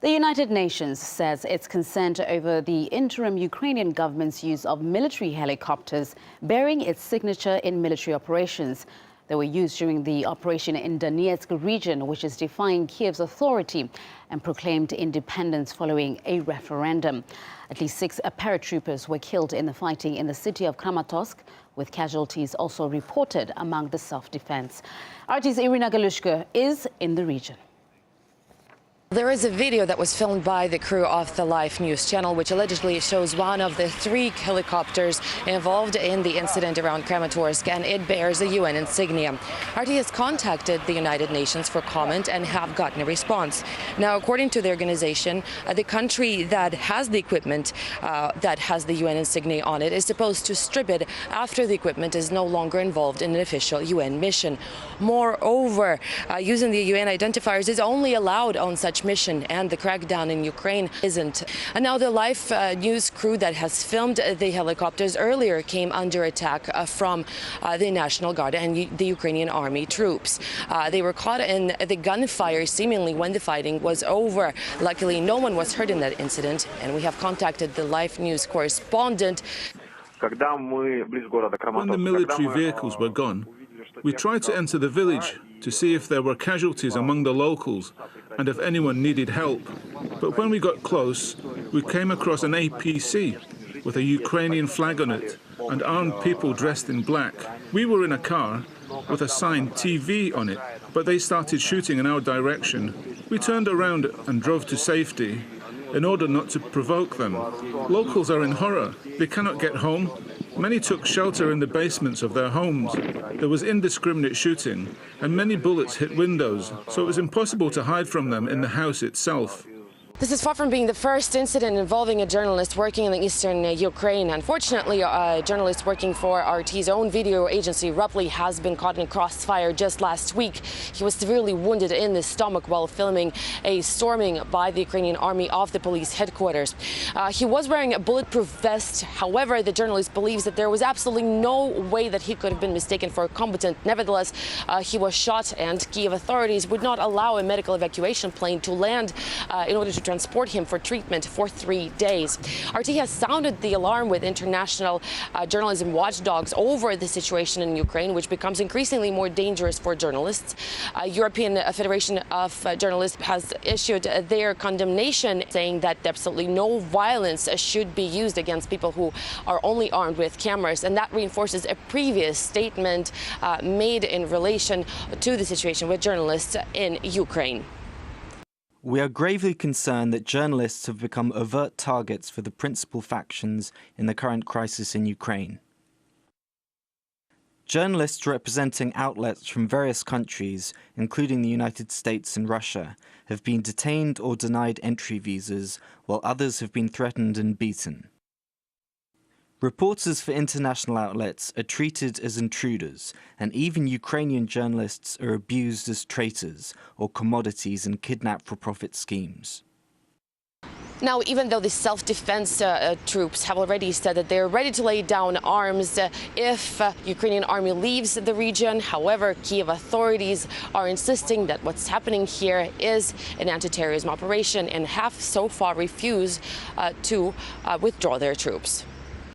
The United Nations says its consent over the interim Ukrainian government's use of military helicopters bearing its signature in military operations. They were used during the operation in Donetsk region, which is defying Kiev's authority and proclaimed independence following a referendum. At least 6 paratroopers were killed in the fighting in the city of Kramatorsk, with casualties also reported among the self-defense. RT's Irina Galushka is in the region. There is a video that was filmed by the crew of the Life News channel, which allegedly shows one of the 3 helicopters involved in the incident around Kramatorsk, and it bears a UN insignia. RT has contacted the United Nations for comment and have gotten a response. Now, according to the organization, the country that has the equipment that has the UN insignia on it is supposed to strip it after the equipment is no longer involved in an official UN mission. Moreover, using the UN identifiers is only allowed on such mission, and the crackdown in Ukraine isn't. And now the Life News crew that has filmed the helicopters earlier came under attack from the National Guard and the Ukrainian army troops. They were caught in the gunfire seemingly when the fighting was over. Luckily, no one was hurt in that incident, and we have contacted the Life News correspondent. When the military vehicles were gone, we tried to enter the village to see if there were casualties among the locals and if anyone needed help. But when we got close, we came across an APC with a Ukrainian flag on it and armed people dressed in black. We were in a car with a sign TV on it, but they started shooting in our direction. We turned around and drove to safety in order not to provoke them. Locals are in horror. They cannot get home. Many took shelter in the basements of their homes. There was indiscriminate shooting, and many bullets hit windows, so it was impossible to hide from them in the house itself. This is far from being the first incident involving a journalist working in the eastern Ukraine. Unfortunately, a journalist working for RT's own video agency, Rupley, has been caught in crossfire just last week. He was severely wounded in the stomach while filming a storming by the Ukrainian army of the police headquarters. He was wearing a bulletproof vest. However, the journalist believes that there was absolutely no way that he could have been mistaken for a combatant. Nevertheless, he was shot, and Kiev authorities would not allow a medical evacuation plane to land in order to transport him for treatment for 3 days. RT has sounded the alarm with international journalism watchdogs over the situation in Ukraine, which becomes increasingly more dangerous for journalists. European Federation of Journalists has issued their condemnation, saying that absolutely no violence should be used against people who are only armed with cameras, and that reinforces a previous statement made in relation to the situation with journalists in Ukraine. We are gravely concerned that journalists have become overt targets for the principal factions in the current crisis in Ukraine. Journalists representing outlets from various countries, including the United States and Russia, have been detained or denied entry visas, while others have been threatened and beaten. Reporters for international outlets are treated as intruders, and even Ukrainian journalists are abused as traitors or commodities in kidnap-for-profit schemes. Now, even though the self-defense troops have already said that they're ready to lay down arms if Ukrainian army leaves the region, however, Kiev authorities are insisting that what's happening here is an anti-terrorism operation and have so far refused to withdraw their troops.